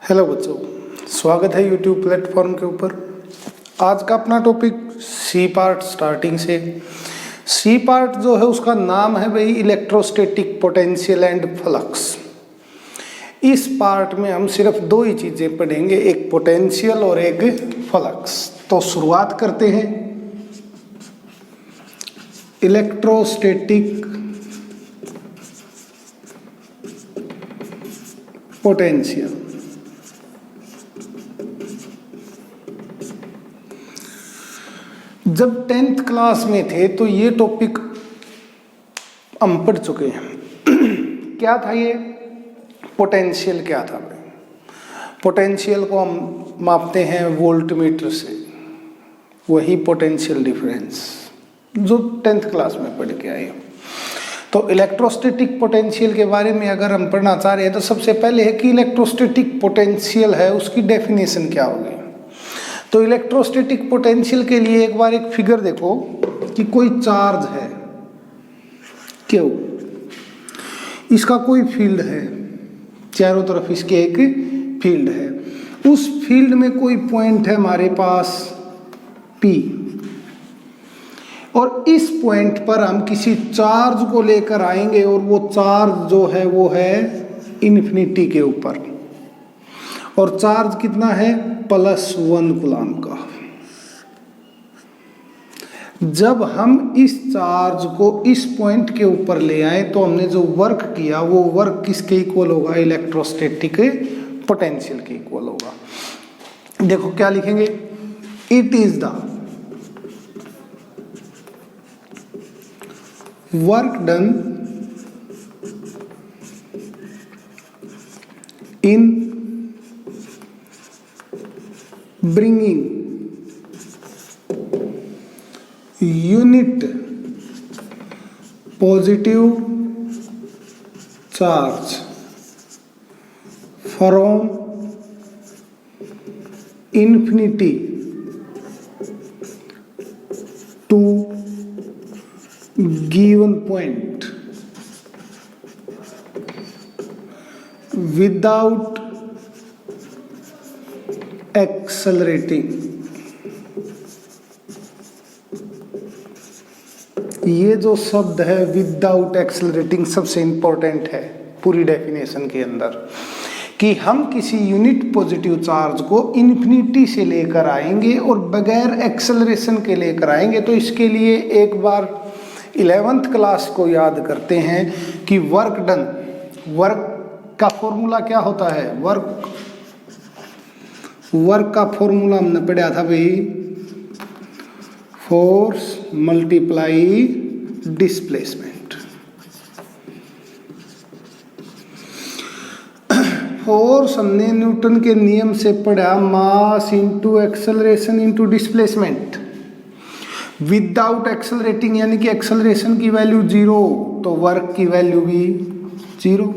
Hello बच्चों, स्वागत है यूट्यूब प्लेटफॉर्म के ऊपर। आज का अपना टॉपिक सी पार्ट स्टार्टिंग से। सी पार्ट जो है उसका नाम है भाई इलेक्ट्रोस्टैटिक पोटेंशियल एंड फ्लक्स। इस पार्ट में हम सिर्फ दो ही चीज़ें पढ़ेंगे, एक पोटेंशियल और एक फ्लक्स। तो शुरुआत करते हैं। Electrostatic potential. जब 10th क्लास में थे तो ये टॉपिक हम पढ़ चुके हैं। क्या था ये? पोटेंशियल क्या था? पोटेंशियल को हम मापते हैं वोल्टमीटर से, वही पोटेंशियल डिफरेंस जो 10th क्लास में पढ़ के आए। तो इलेक्ट्रोस्टैटिक पोटेंशियल के बारे में अगर हम पढ़ना चाह रहे हैं तो सबसे पहले है कि इलेक्ट्रोस्टैटिक पोटेंशियल है उसकी डेफिनेशन क्या होगी। तो इलेक्ट्रोस्टैटिक पोटेंशियल के लिए एक बार एक फिगर देखो कि कोई चार्ज है, क्यों, इसका कोई फील्ड है, चारों तरफ इसके एक फील्ड है। उस फील्ड में कोई पॉइंट है हमारे पास P, और इस पॉइंट पर हम किसी चार्ज को लेकर आएंगे और वो चार्ज जो है वो है इन्फिनिटी के ऊपर, और चार्ज कितना है? +1 कूलम का। जब हम इस चार्ज को इस पॉइंट के ऊपर ले आए तो हमने जो वर्क किया वो वर्क किसके इक्वल होगा? इलेक्ट्रोस्टैटिक पोटेंशियल के इक्वल होगा। देखो क्या लिखेंगे, it is the work done in bringing unit positive charge from infinity to given point without accelerating. ये जो शब्द है विदाउट एक्सेलरेटिंग सबसे इंपॉर्टेंट है पूरी डेफिनेशन के अंदर, कि हम किसी यूनिट पॉजिटिव चार्ज को इन्फिनिटी से लेकर आएंगे और बगैर एक्सेलरेशन के लेकर आएंगे। तो इसके लिए एक बार 11th क्लास को याद करते हैं कि वर्क डन, वर्क का फॉर्मूला क्या होता है? वर्क का फॉर्मूला हमने पढ़ा था भाई, फोर्स मल्टीप्लाई डिस्प्लेसमेंट। फोर्स हमने न्यूटन के नियम से पढ़ा, mass into acceleration into displacement. Without accelerating यानी कि एक्सेलरेशन की वैल्यू 0 तो वर्क की वैल्यू भी 0।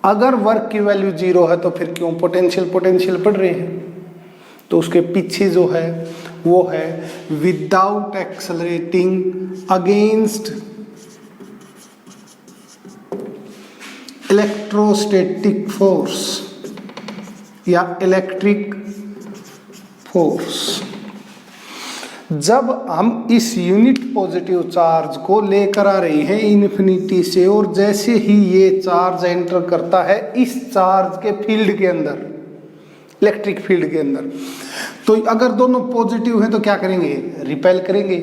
अगर वर्क की वैल्यू 0 है तो फिर क्यों पोटेंशियल पढ़ रहे हैं? तो उसके पीछे जो है वो है without accelerating against electrostatic force या इलेक्ट्रिक फोर्स। जब हम इस यूनिट पॉजिटिव चार्ज को लेकर आ रहे हैं इन्फिनिटी से, और जैसे ही ये चार्ज एंटर करता है इस चार्ज के फील्ड के अंदर, इलेक्ट्रिक फील्ड के अंदर, तो अगर दोनों पॉजिटिव हैं तो क्या करेंगे? रिपेल करेंगे।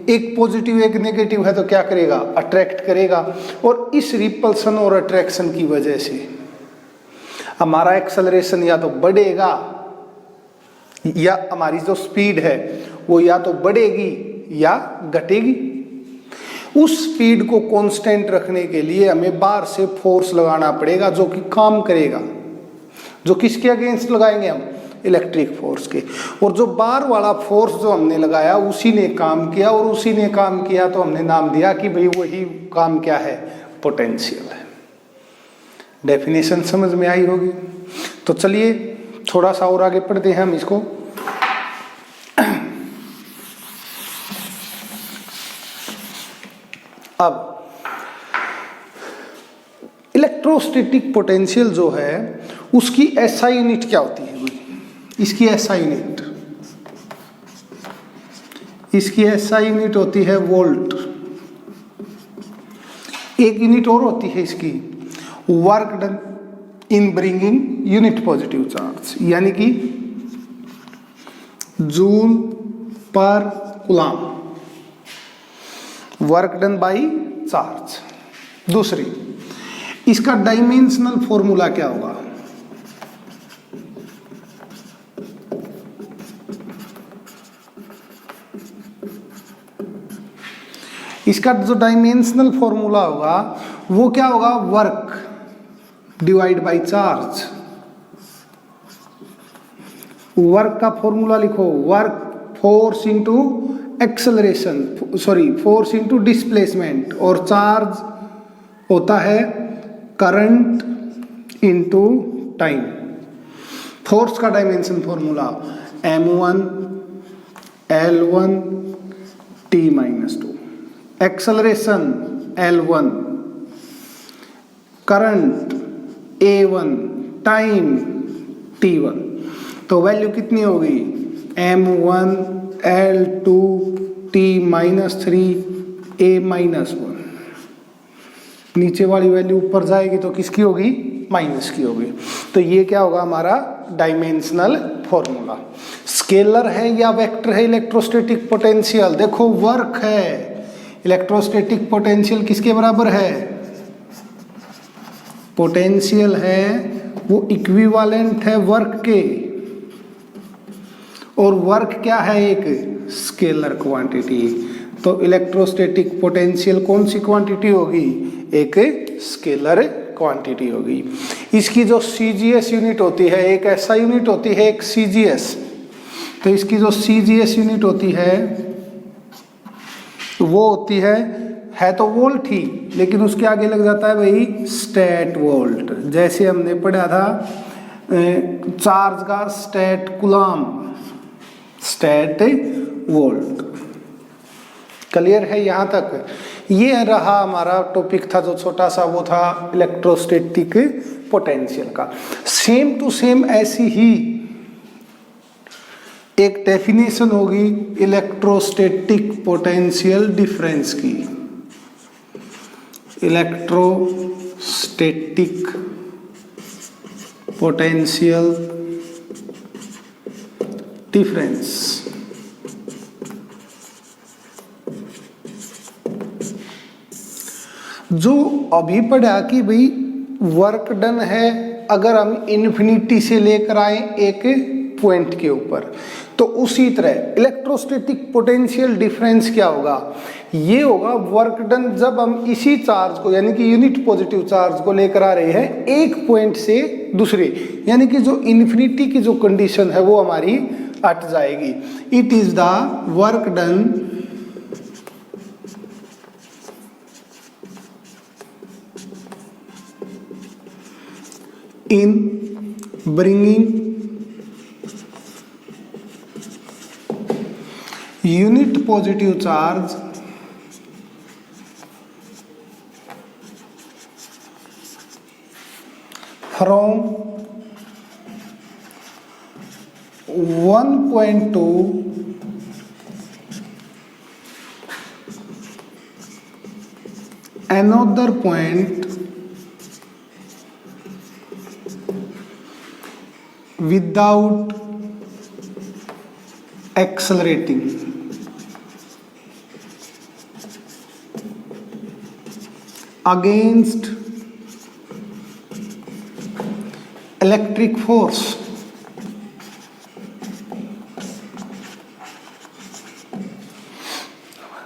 एक पॉजिटिव एक नेगेटिव है तो क्या करेगा? अट्रैक्ट करेगा। और इस रिपल्सन और अट्रैक्शन की वजह से हमारा एक्सेलरेशन या तो बढ़ेगा या हमारी जो स्पीड है वो या तो बढ़ेगी या घटेगी। उस स्पीड को कांस्टेंट रखने के लिए हमें बाहर से फोर्स लगाना पड़ेगा जो कि काम करेगा। जो किसके अगेंस्ट लगाएंगे हम? इलेक्ट्रिक फोर्स के। और जो बाहर वाला फोर्स जो हमने लगाया उसी ने काम किया, और उसी ने काम किया तो हमने नाम दिया कि भाई वही काम क्या है? पोटेंशियल है। डेफिनेशन समझ में आई होगी। तो चलिए थोड़ा सा और आगे पढ़ते हैं हम इसको। अब इलेक्ट्रोस्टैटिक पोटेंशियल जो है उसकी एसआई यूनिट क्या होती है? इसकी एसआई यूनिट, इसकी एसआई यूनिट होती है वोल्ट। एक यूनिट और होती है इसकी, work done in bringing unit positive charge, यानी कि जूल पर coulomb, work done by charge. दूसरी, इसका डायमेंशनल फॉर्मूला क्या होगा? इसका जो डायमेंशनल फॉर्मूला होगा वो क्या होगा? Work divide by charge. Work का फॉर्मूला लिखो, work force into acceleration, sorry force into displacement, और चार्ज होता है करंट इंटू टाइम। फोर्स का dimension formula m1 L1 T-2, acceleration L1, current A1, time T1। तो वैल्यू कितनी होगी? m1 L2 T-3 A-1। नीचे वाली वैल्यू ऊपर जाएगी तो किसकी होगी? माइनस की होगी। तो ये क्या होगा हमारा डायमेंशनल फॉर्मूला। स्केलर है या वेक्टर है इलेक्ट्रोस्टैटिक पोटेंशियल? देखो वर्क है, इलेक्ट्रोस्टैटिक पोटेंशियल किसके बराबर है? पोटेंशियल है वो इक्विवेलेंट है वर्क के, और वर्क क्या है? एक स्केलर क्वांटिटी। तो इलेक्ट्रोस्टैटिक पोटेंशियल कौन सी क्वांटिटी होगी? एक स्केलर क्वांटिटी होगी। इसकी जो सीजीएस यूनिट होती है, एक ऐसा यूनिट होती है एक सीजीएस, तो इसकी जो सीजीएस यूनिट होती है वो होती है तो वोल्ट ही, लेकिन उसके आगे लग जाता है भाई स्टैट वोल्ट। जैसे हमने पढ़ा था चार्ज का stat coulomb, stat volt. Clear है यहाँ तक? ये रहा हमारा टॉपिक था जो छोटा सा, वो था इलेक्ट्रोस्टैटिक पोटेंशियल का। सेम टू सेम ऐसी ही एक डेफिनेशन होगी इलेक्ट्रोस्टैटिक पोटेंशियल डिफरेंस की। Electrostatic potential difference. जो अभी पढ़ा कि भाई वर्क डन है, अगर हम इन्फिनिटी से लेकर आए एक पॉइंट के ऊपर, तो उसी तरह इलेक्ट्रोस्टैटिक पोटेंशियल डिफरेंस क्या होगा? ये होगा वर्क डन जब हम इसी चार्ज को, यानी कि यूनिट पॉजिटिव चार्ज को लेकर आ रहे हैं एक पॉइंट से दूसरे, यानी कि जो इन्फिनिटी की जो कंडीशन है वो हमारी हट जाएगी। It is the work done in bringing unit positive charge from one point to another point without accelerating against electric force।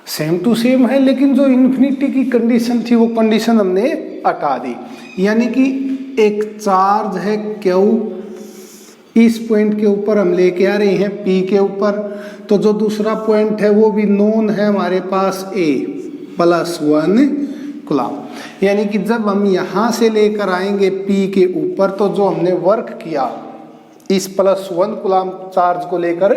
Same to same है, लेकिन जो इन्फिनिटी की कंडीशन थी वो कंडीशन हमने हटा दी। यानी कि एक चार्ज है Q, इस पॉइंट के ऊपर हम लेके आ रहे हैं P के ऊपर, तो जो दूसरा पॉइंट है वो भी नोन है हमारे पास A +1 कूलम। यानी कि जब हम यहाँ से लेकर आएंगे P के ऊपर, तो जो हमने वर्क किया इस +1 कूलम चार्ज को लेकर,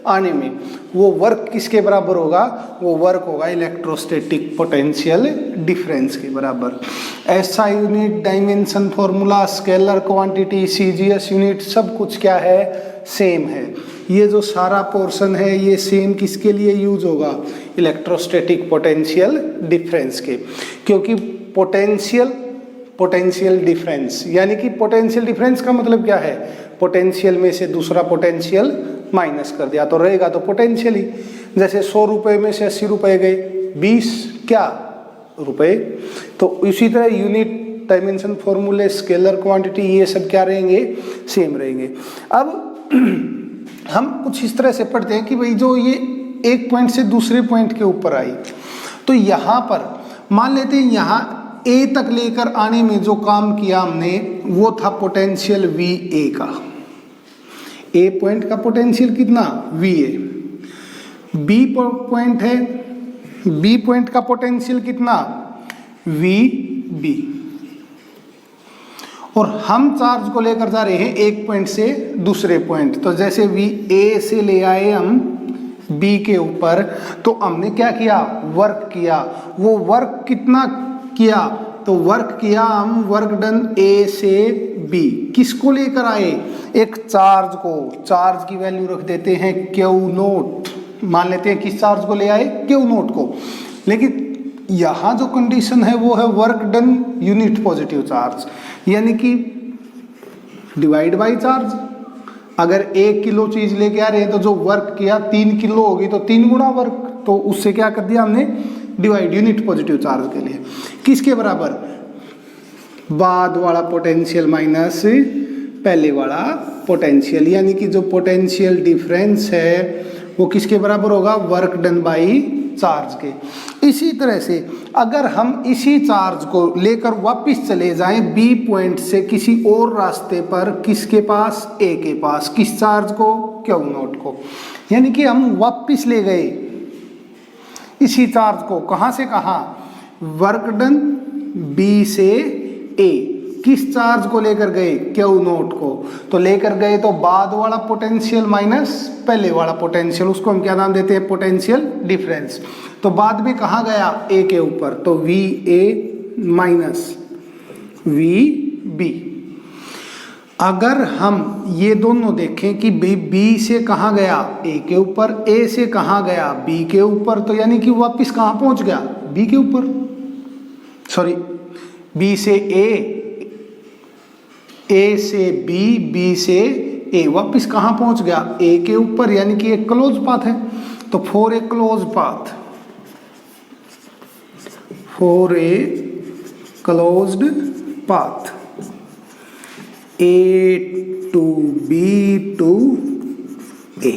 आने में, वो वर्क किसके बराबर होगा? वो वर्क होगा इलेक्ट्रोस्टैटिक पोटेंशियल डिफरेंस के बराबर। ऐसा unit, dimension formula, scalar quantity, CGS unit, सब कुछ क्या है? सेम है। ये जो सारा पोर्शन है ये सेम किसके लिए यूज होगा? इलेक्ट्रोस्टैटिक पोटेंशियल डिफरेंस के, क्योंकि पोटेंशियल डिफरेंस, यानी कि पोटेंशियल डिफरेंस का मतलब क्या है? पोटेंशियल में से दूसरा पोटेंशियल माइनस कर दिया तो रहेगा तो पोटेंशियल ही। जैसे 100 रुपये में से 80 रुपये गए, 20 क्या रुपए। तो इसी तरह यूनिट, डायमेंशन फॉर्मूले, स्केलर क्वांटिटी, ये सब क्या रहेंगे? सेम रहेंगे। अब हम कुछ इस तरह से पढ़ते हैं कि भाई जो ये एक पॉइंट से दूसरे पॉइंट के ऊपर आई, तो यहाँ पर मान लेते हैं यहाँ ए तक लेकर आने में जो काम किया हमने वो था पोटेंशियल वी ए का। ए पॉइंट का पोटेंशियल कितना? V A. बी पॉइंट है, बी पॉइंट का पोटेंशियल कितना? V B. और हम चार्ज को लेकर जा रहे हैं एक पॉइंट से दूसरे पॉइंट, तो जैसे वी ए से ले आए हम बी के ऊपर, तो हमने क्या किया? वर्क किया। वो वर्क कितना किया? तो वर्क किया हम, वर्क डन ए से बी। किसको लेकर आए? एक चार्ज को। चार्ज की वैल्यू रख देते हैं क्यू नोट। मान लेते हैं किस चार्ज को ले आए? क्यू नोट को। लेकिन यहाँ जो कंडीशन है वो है work done unit positive charge, यानी कि डिवाइड बाई चार्ज। अगर 1 किलो चीज लेके आ रहे हैं तो जो वर्क किया 3 किलो होगी, तो 3 गुना वर्क, तो उससे क्या कर दिया हमने? डिवाइड, यूनिट पॉजिटिव चार्ज के लिए। किसके बराबर? बाद वाला पोटेंशियल माइनस पहले वाला पोटेंशियल, यानी कि जो पोटेंशियल डिफरेंस है वो किसके बराबर होगा? वर्क डन बाई चार्ज के। इसी तरह से अगर हम इसी चार्ज को लेकर वापस चले जाएं बी पॉइंट से किसी और रास्ते पर, किसके पास? ए के पास। किस चार्ज को? क्यू नोट को। यानी कि हम वापस ले गए इसी चार्ज को, कहां से कहां? वर्क डन बी से ए। किस चार्ज को लेकर गए? क्यू नोट को। तो लेकर गए तो बाद वाला पोटेंशियल माइनस पहले वाला पोटेंशियल, उसको हम क्या नाम देते हैं? Potential difference. तो बाद में कहाँ गया? ए के ऊपर, तो V A minus V B. अगर हम ये दोनों देखें कि बी से कहाँ गया? ए के ऊपर, ए से कहाँ गया? बी के ऊपर, तो यानी कि वापस कहाँ पहुंच गया? बी के ऊपर। सॉरी, बी से ए से बी, बी से ए, वापस कहाँ पहुंच गया? ए के ऊपर, यानी कि एक क्लोज पाथ है। तो for a close path, for a closed path, A to B to A,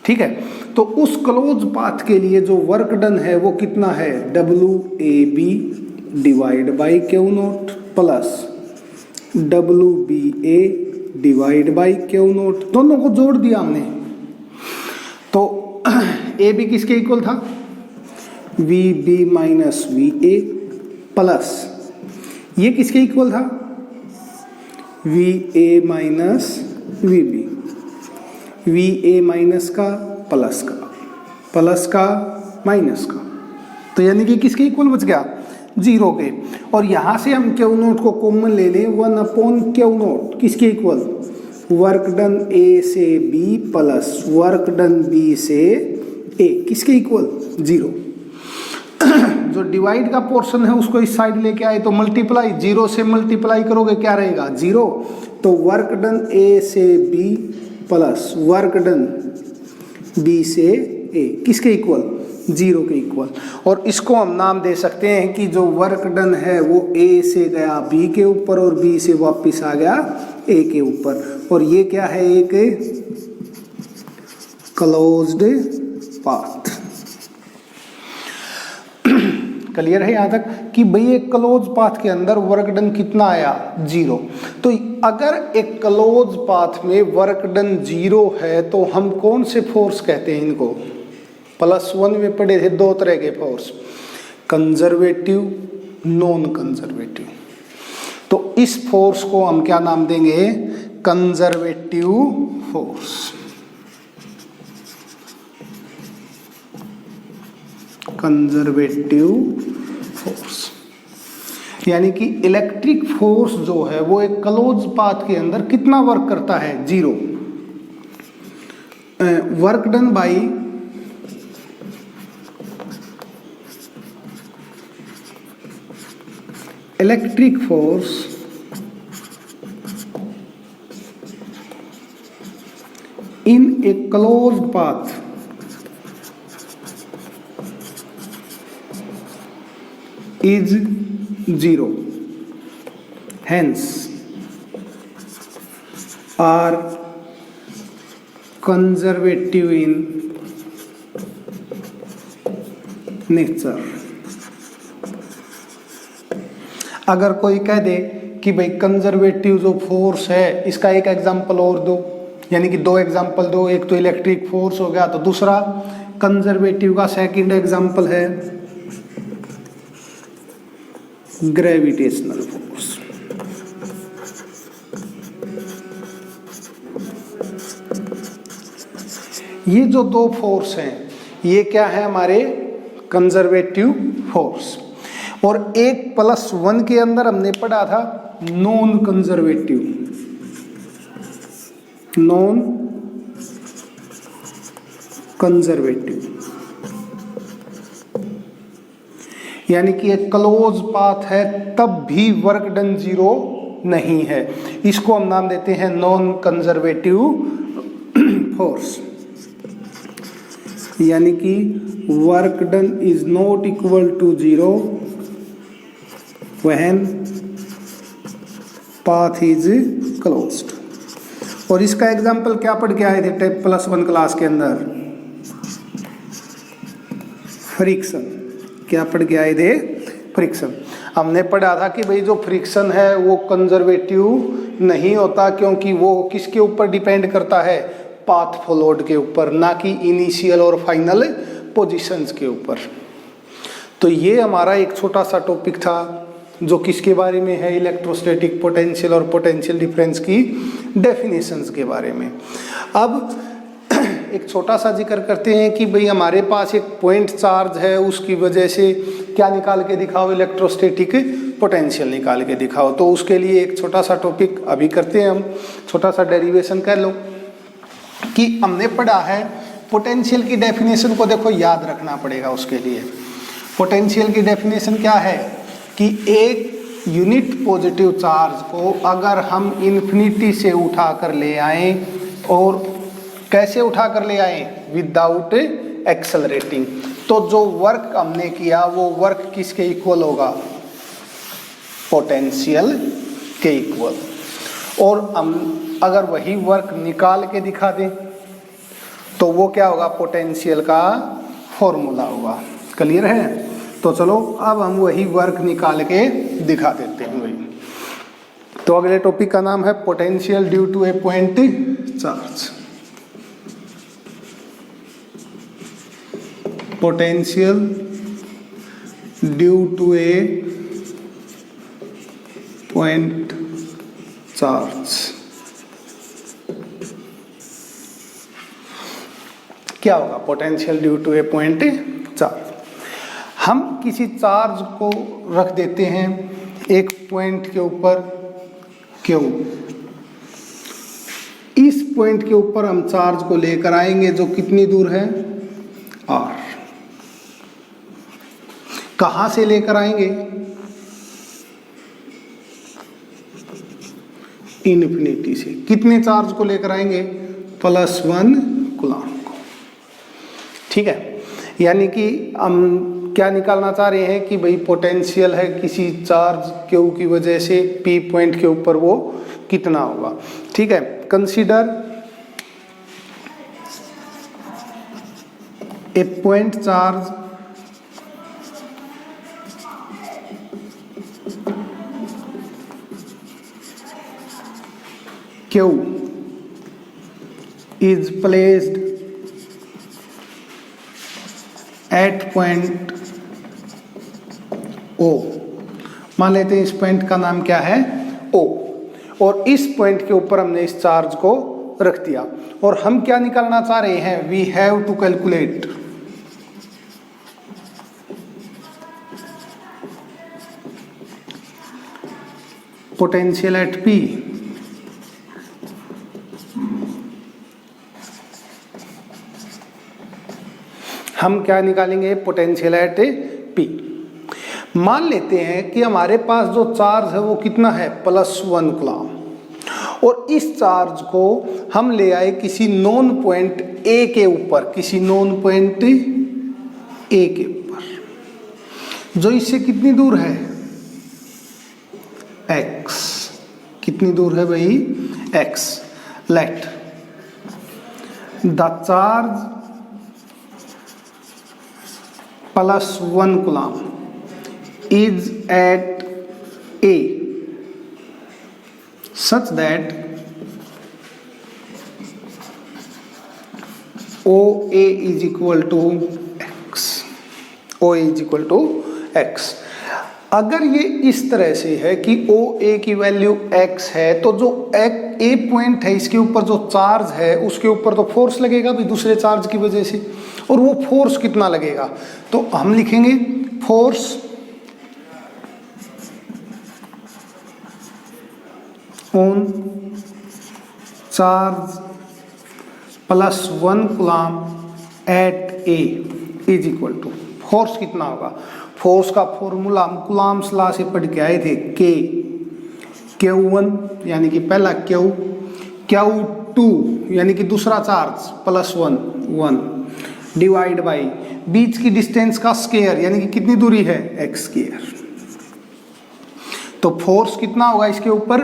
ठीक है। तो उस क्लोज पाथ के लिए जो वर्क डन है वो कितना है? W A B divide by Q naught plus W B A divide by Q naught. दोनों को जोड़ दिया हमने, तो ए बी किसके इक्वल था? V B minus V A plus ये किसके इक्वल था? V A minus V B. V A minus का प्लस का, प्लस का माइनस का, तो यानी कि किसके इक्वल बच गया? 0 के। और यहाँ से हम क्यू नोट को कॉमन ले लें, 1 अपॉन क्यू नोट किसके इक्वल? वर्क डन ए से B plus work done B से ए, किसके इक्वल? 0। जो डिवाइड का पोर्शन है उसको इस साइड लेके आए तो मल्टीप्लाई, 0 से मल्टीप्लाई करोगे क्या रहेगा? 0। तो वर्क डन ए से B plus work done B से ए, किसके इक्वल? 0 के इक्वल। और इसको हम नाम दे सकते हैं कि जो वर्क डन है वो ए से गया बी के ऊपर और बी से वापस आ गया ए के ऊपर, और ये क्या है? एक क्लोज्ड पाथ। क्लियर है यहाँ तक कि भाई एक क्लोज पाथ के अंदर वर्क डन कितना आया? 0। तो अगर एक क्लोज पाथ में वर्क डन 0 है तो हम कौन से फोर्स कहते हैं इनको? +1 में पढ़े थे 2 तरह के फोर्स, कंजर्वेटिव, नॉन कंजर्वेटिव। तो इस फोर्स को हम क्या नाम देंगे? Conservative force. Conservative force. यानी कि इलेक्ट्रिक फोर्स जो है वो एक क्लोज पाथ के अंदर कितना वर्क करता है, 0। Work done by electric force in A closed path is 0, hence are conservative in nature। अगर कोई कह दे कि भाई कंजर्वेटिव जो फोर्स है इसका एक एग्जांपल और दो, यानी कि 2 एग्जांपल दो, एक तो इलेक्ट्रिक फोर्स हो गया, तो दूसरा कंजर्वेटिव का सेकंड एग्जांपल है ग्रेविटेशनल फोर्स। ये जो 2 फोर्स हैं ये क्या है, हमारे कंजर्वेटिव फोर्स। और 1+1 के अंदर हमने पढ़ा था नॉन कंजर्वेटिव, नॉन कंजर्वेटिव, यानी कि एक क्लोज पाथ है तब भी वर्क डन 0 नहीं है, इसको हम नाम देते हैं नॉन कंजर्वेटिव फोर्स। यानी कि work done is not equal to 0 when path is closed. और इसका एग्जांपल क्या पढ़ के आए थे 10+1 क्लास के अंदर, फ्रिक्शन। क्या पढ़ के आए थे, फ्रिक्शन। हमने पढ़ा था कि भाई जो फ्रिक्शन है वो कंजर्वेटिव नहीं होता, क्योंकि वो किसके ऊपर डिपेंड करता है, पाथ फॉलोड के ऊपर, ना कि इनिशियल और फाइनल पोजीशंस के ऊपर। तो ये हमारा एक छोटा सा टॉपिक था जो किसके बारे में है, इलेक्ट्रोस्टैटिक पोटेंशियल और पोटेंशियल डिफरेंस की डेफिनेशंस के बारे में। अब एक छोटा सा जिक्र करते हैं कि भाई हमारे पास एक पॉइंट चार्ज है, उसकी वजह से क्या निकाल के दिखाओ, इलेक्ट्रोस्टैटिक पोटेंशियल निकाल के दिखाओ। तो उसके लिए एक छोटा सा टॉपिक अभी करते हैं हम, छोटा सा डेरिवेशन कर लो कि हमने पढ़ा है पोटेंशियल की डेफिनेशन को देखो याद रखना पड़ेगा। उसके लिए पोटेंशियल की डेफिनेशन क्या है कि एक यूनिट पॉजिटिव चार्ज को अगर हम इन्फिनिटी से उठा कर ले आए, और कैसे उठा कर ले आए, विदाउट एक्सेलरेटिंग, तो जो वर्क हमने किया वो वर्क किसके इक्वल होगा, पोटेंशियल के इक्वल। और हम अगर वही वर्क निकाल के दिखा दें तो वो क्या होगा, पोटेंशियल का फॉर्मूला होगा। क्लियर है? तो चलो अब हम वही वर्क निकाल के दिखा देते हैं वही। तो अगले टॉपिक का नाम है potential due to a point charge. Potential due to a point charge. क्या होगा potential due to a point charge? हम किसी चार्ज को रख देते हैं एक पॉइंट के ऊपर Q, इस पॉइंट के ऊपर हम चार्ज को लेकर आएंगे जो कितनी दूर है, R। कहां से लेकर आएंगे, इन्फिनिटी से। कितने चार्ज को लेकर आएंगे, +1 कूलम्ब को। ठीक है, यानी कि हम क्या निकालना चाह रहे हैं कि भाई पोटेंशियल है किसी चार्ज Q की वजह से P पॉइंट के ऊपर वो कितना होगा। ठीक है, consider a point charge Q is placed at point O। मान लेते हैं इस पॉइंट का नाम क्या है, O, और इस पॉइंट के ऊपर हमने इस चार्ज को रख दिया। और हम क्या निकालना चाह रहे हैं, we have to calculate potential at P हम क्या निकालेंगे, पोटेंशियल एट P। मान लेते हैं कि हमारे पास जो चार्ज है वो कितना है, +1 कूलम, और इस चार्ज को हम ले आए किसी नोन पॉइंट A के ऊपर, किसी नोन पॉइंट A के ऊपर, जो इससे कितनी दूर है, x। कितनी दूर है भाई, x। Let the charge +1 coulomb is at A such that OA is equal to x। OA is equal to x। अगर ये इस तरह से है कि OA की वैल्यू x है, तो जो A पॉइंट है इसके ऊपर जो चार्ज है उसके ऊपर तो फोर्स लगेगा भी दूसरे चार्ज की वजह से, और वो फोर्स कितना लगेगा, तो हम लिखेंगे force on charge +1 coulomb at A is equal to, force कितना होगा, फोर्स का फॉर्मूला हम कूलम्स लॉ से पढ़ के आए थे, Q1 यानी कि पहला Q, Q2 यानी कि दूसरा चार्ज +1 1 डिवाइड बाई बीच की डिस्टेंस का स्क्वायर यानी कि कितनी दूरी है, x स्क्वायर। तो फोर्स कितना होगा इसके ऊपर,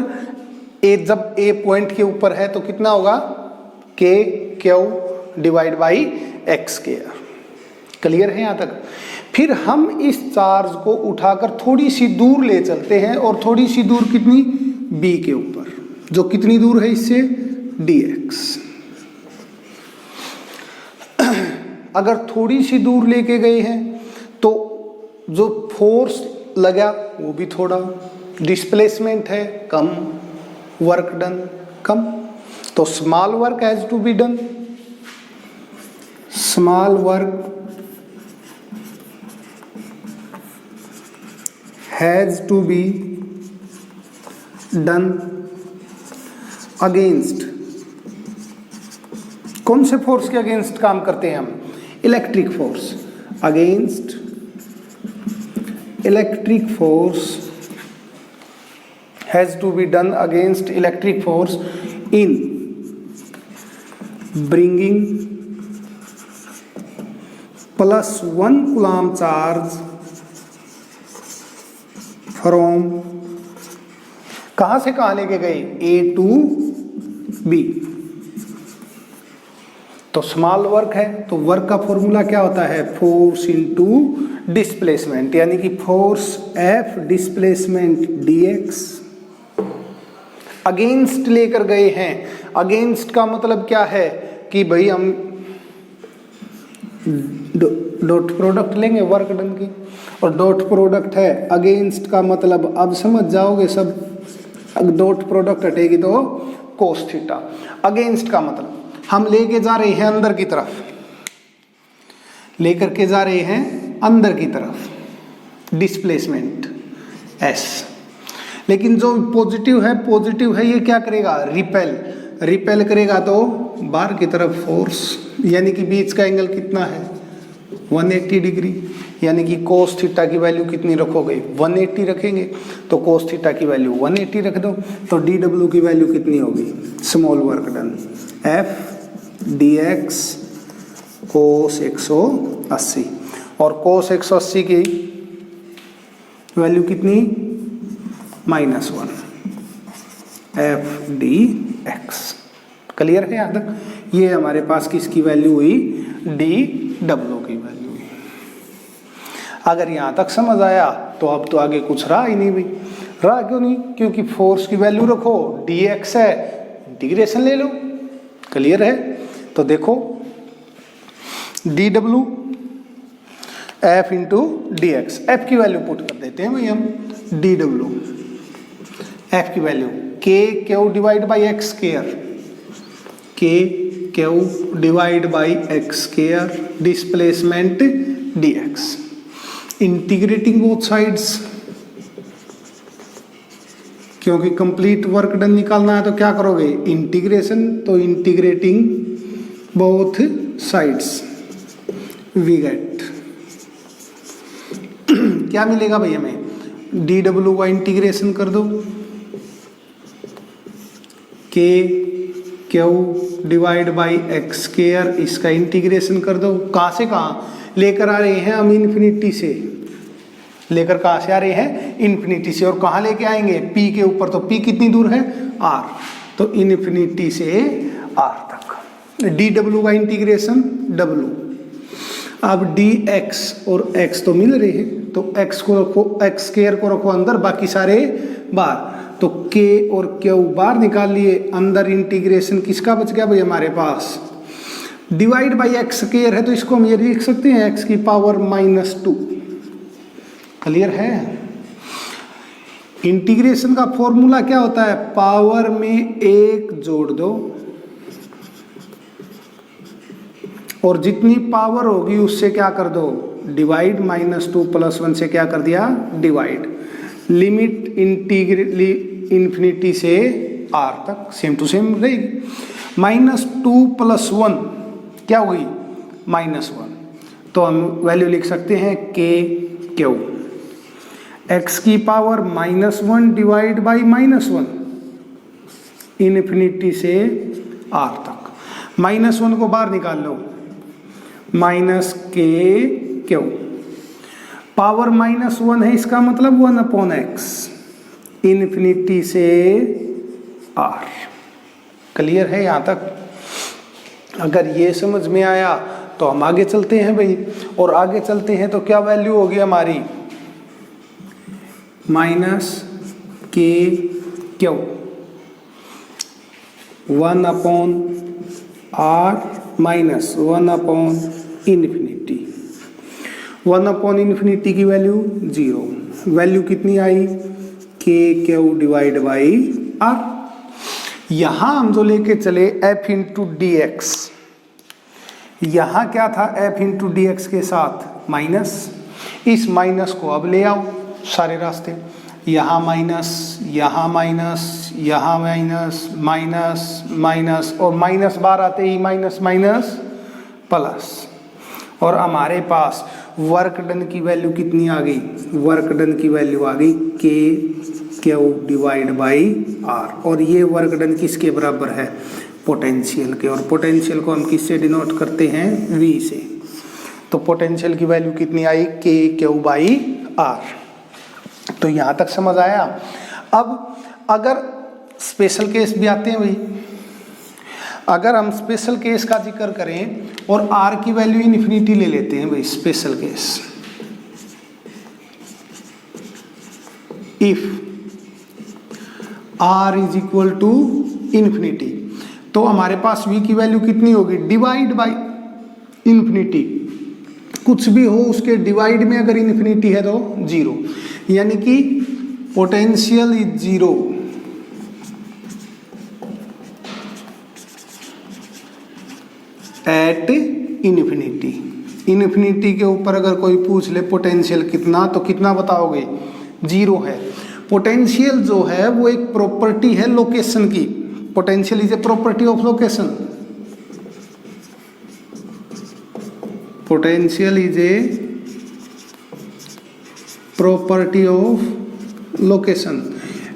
जब A पॉइंट के ऊपर है तो कितना होगा, Q divide by x square. Clear है यहाँ तक। फिर हम इस चार्ज को उठाकर थोड़ी सी दूर ले चलते हैं, और थोड़ी सी दूर कितनी, B के ऊपर, जो कितनी दूर है इससे, dx। अगर थोड़ी सी दूर लेके गए हैं तो जो फोर्स लगा वो भी थोड़ा, डिस्प्लेसमेंट है कम, वर्क डन कम, तो small work has to be done, small work has to be done against, कौन से फोर्स के अगेंस्ट काम करते हैं हम, electric force, against electric force has to be done against electric force in bringing +1 coulomb charge from, कहाँ से कहाँ लेके गए, A to B। तो स्मॉल वर्क है तो वर्क का फॉर्मूला क्या होता है, फोर्स इनटू डिस्प्लेसमेंट, यानी कि force F displacement dx। Against लेकर गए हैं, अगेंस्ट का मतलब क्या है कि भाई हम डॉट प्रोडक्ट लेंगे वर्क डन की, और डॉट प्रोडक्ट है, अगेंस्ट का मतलब अब समझ जाओगे सब, डॉट प्रोडक्ट हटेगी तो कोस थीटा। अगेंस्ट का मतलब हम लेके जा रहे हैं अंदर की तरफ, लेकर के जा रहे हैं अंदर की तरफ, डिस्प्लेसमेंट s, लेकिन जो पॉजिटिव है ये क्या करेगा, रिपेल करेगा, तो बाहर की तरफ फोर्स, यानी कि बीच का एंगल कितना है 180 डिग्री, यानी कि कोस थीटा की वैल्यू कितनी रखोगे 180 रखेंगे, तो कोस थीटा की वैल्यू 180 रख दो, तो DW की वैल्यू कितनी होगी, small work done F dx कोस 180, और कोस 180 की वैल्यू कितनी -1 F dx। क्लियर है यहाँ तक। ये हमारे पास किसकी वैल्यू हुई, DW की वैल्यू हुई। अगर यहाँ तक समझ आया तो अब तो आगे कुछ रहा ही नहीं भाई। रहा क्यों नहीं, क्योंकि फोर्स की वैल्यू रखो, dx है, इंटीग्रेशन ले लो। क्लियर है। तो देखो dW F into dx, F की वैल्यू पुट कर देते हैं भाई हम, dW F की value K divide by x square, K divide by x square, displacement dx, integrating both sides, क्योंकि कंप्लीट वर्क डन निकालना है तो क्या करोगे, इंटीग्रेशन, तो integrating both sides we get क्या मिलेगा भाई हमें, डी डब्ल्यू का इंटीग्रेशन कर दो, के Q divide by x square, इसका इंटीग्रेशन कर दो, कहाँ से कहाँ लेकर आ रहे हैं हम, इन्फिनिटी से, लेकर कहाँ से आ रहे हैं, इन्फिनिटी से, और कहाँ लेके आएंगे, p के ऊपर, तो p कितनी दूर है, r, तो इन्फिनिटी से r तक, डी डब्ल्यू का इंटीग्रेशन w, अब dx और x तो मिल रहे हैं, तो x को रखो, x स्क्वायर को रखो अंदर, बाकी सारे बाहर, तो k और q बाहर निकाल लिए, अंदर इंटीग्रेशन किसका बच गया भाई हमारे पास, डिवाइड बाई एक्स स्क्वायर है, तो इसको हम ये लिख सकते हैं x की पावर -2, क्लियर है। इंटीग्रेशन का फॉर्मूला क्या होता है, पावर में 1 जोड़ दो और जितनी पावर होगी उससे क्या कर दो, डिवाइड, -2 + 1 से क्या कर दिया, डिवाइड, लिमिट इन्फिनिटी से r तक सेम टू सेम रहेगी, -2 + 1 क्या होगी, -1, तो हम वैल्यू लिख सकते हैं k क्यू, x की पावर -1 डिवाइड बाई -1 इन्फिनिटी से r तक, -1 को बाहर निकाल लो, -k क्यू, पावर -1 है, इसका मतलब 1/x इन्फिनिटी से r, क्लियर है यहाँ तक। अगर ये समझ में आया तो हम आगे चलते हैं भाई, और आगे चलते हैं तो क्या वैल्यू होगी हमारी, -k क्यू 1/r -1/इन्फिनिटी, 1/इन्फिनिटी की वैल्यू 0, वैल्यू कितनी आई, k Q divide by r। यहां हम जो लेके चले f इंटू डी एक्स, यहां क्या था, f इंटू डी एक्स के साथ माइनस, इस माइनस को अब ले आओ सारे रास्ते, यहाँ माइनस, यहाँ माइनस, यहाँ माइनस, माइनस माइनस, और माइनस बार आते ही माइनस माइनस प्लस, और हमारे पास वर्क डन की वैल्यू कितनी आ गई, वर्क डन की वैल्यू आ गई k Q divide by r, और ये वर्क डन किसके बराबर है, पोटेंशियल के, और पोटेंशियल को हम किससे डिनोट करते हैं, v से, तो पोटेंशियल की वैल्यू कितनी आई, k क्यू बाई r। तो यहाँ तक समझ आया। अब अगर स्पेशल केस भी आते हैं भाई, अगर हम स्पेशल केस का जिक्र करें और r की वैल्यू इन्फिनिटी ले लेते हैं भाई, special case, if r is equal to infinity, तो हमारे पास v की वैल्यू कितनी होगी, डिवाइड बाई इन्फिनिटी, कुछ भी हो उसके डिवाइड में अगर इन्फिनिटी है तो 0, यानी कि potential is 0 at infinity. Infinity के ऊपर अगर कोई पूछ ले पोटेंशियल कितना, तो कितना बताओगे, 0 है। पोटेंशियल जो है वो एक प्रॉपर्टी है लोकेशन की, potential is a property of location, potential is a property of location,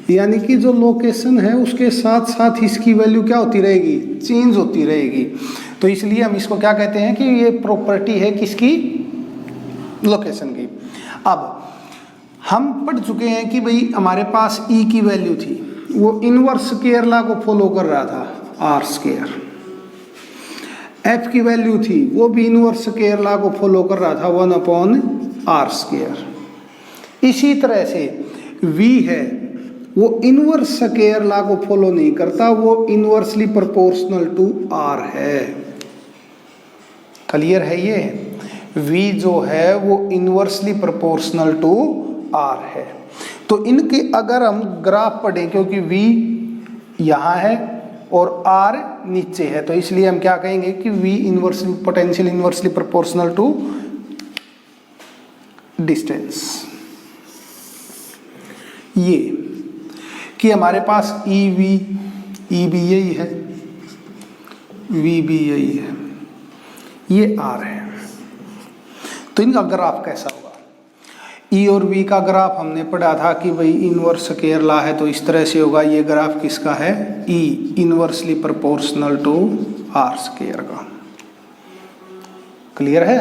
यानी कि जो लोकेशन है उसके साथ साथ इसकी वैल्यू क्या होती रहेगी, चेंज होती रहेगी। तो इसलिए हम इसको क्या कहते हैं कि ये प्रॉपर्टी है किसकी, लोकेशन की। अब हम पढ़ चुके हैं कि भाई हमारे पास E की वैल्यू थी, वो इनवर्स स्क्वायर लॉ को फॉलो कर रहा था, r स्क्वायर। F की वैल्यू थी, वो भी इनवर्स स्क्वायर लॉ को फॉलो कर रहा था, 1/r स्क्वायर। इसी तरह से V है, वो इनवर्स स्क्वायर लॉ को फॉलो नहीं करता, वो इनवर्सली प्रोपोर्शनल टू r है। क्लियर है ये, V जो है वो इनवर्सली प्रोपोर्शनल टू r है। तो इनके अगर हम ग्राफ पढ़ें, क्योंकि V यहाँ है और r नीचे है, तो इसलिए हम क्या कहेंगे कि V inversely potential inversely proportional to distance. ये कि हमारे पास ई वी, ई भी यही है, वी भी यही है, ये आर है। तो इनका ग्राफ कैसा होगा? ई और वी का ग्राफ हमने पढ़ा था कि भाई इनवर्स स्क्वायर लॉ है, तो इस तरह से होगा। ये ग्राफ किसका है? E inversely proportional to R square का। क्लियर है?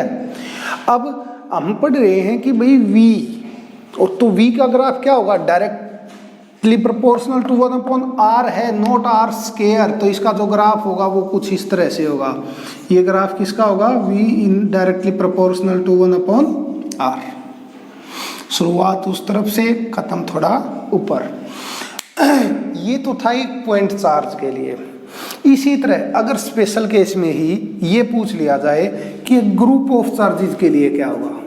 अब हम पढ़ रहे हैं कि भाई वी, और तो वी का ग्राफ क्या होगा? डायरेक्टली प्रोपोर्शनल टू 1/r है, नॉट आर स्क्वायर। तो इसका जो ग्राफ होगा वो कुछ इस तरह से होगा। ये ग्राफ किसका होगा? V in directly proportional to 1/r। शुरुआत उस तरफ से, खत्म थोड़ा ऊपर। ये तो था एक पॉइंट चार्ज के लिए। इसी तरह अगर स्पेशल केस में ही ये पूछ लिया जाए कि ग्रुप ऑफ चार्जेस के लिए क्या होगा,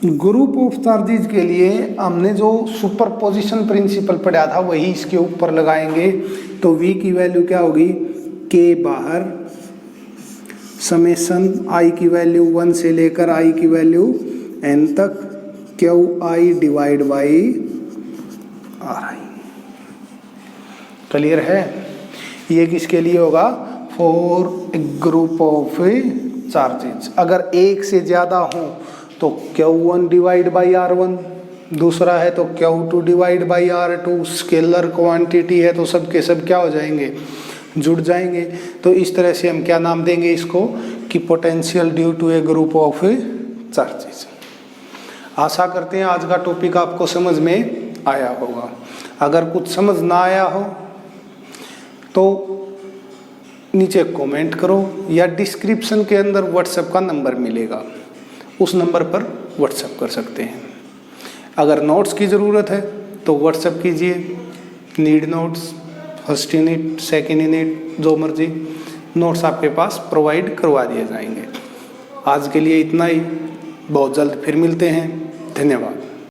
ग्रुप ऑफ चार्जेस के लिए हमने जो सुपरपोजिशन प्रिंसिपल पढ़ा था वही इसके ऊपर लगाएंगे। तो v की वैल्यू क्या होगी? k बाहर समेशन i की वैल्यू 1 से लेकर i की वैल्यू n तक qi divide by ri। Clear है? ये किसके लिए होगा? For group of charges. अगर एक से ज्यादा हो तो Q1 डिवाइड बाई R1, दूसरा है तो Q2 divide by R2। Scalar quantity है तो सब के सब क्या हो जाएंगे? जुड़ जाएंगे। तो इस तरह से हम क्या नाम देंगे इसको? कि potential due to a group of charges. आशा करते हैं आज का टॉपिक आपको समझ में आया होगा। अगर कुछ समझ ना आया हो तो नीचे कमेंट करो, या डिस्क्रिप्शन के अंदर व्हाट्सएप का नंबर मिलेगा, उस नंबर पर व्हाट्सएप कर सकते हैं। अगर नोट्स की ज़रूरत है तो व्हाट्सएप कीजिए, need notes, first unit, second unit, जो मर्जी नोट्स आपके पास प्रोवाइड करवा दिए जाएंगे। आज के लिए इतना ही, बहुत जल्द फिर मिलते हैं। धन्यवाद।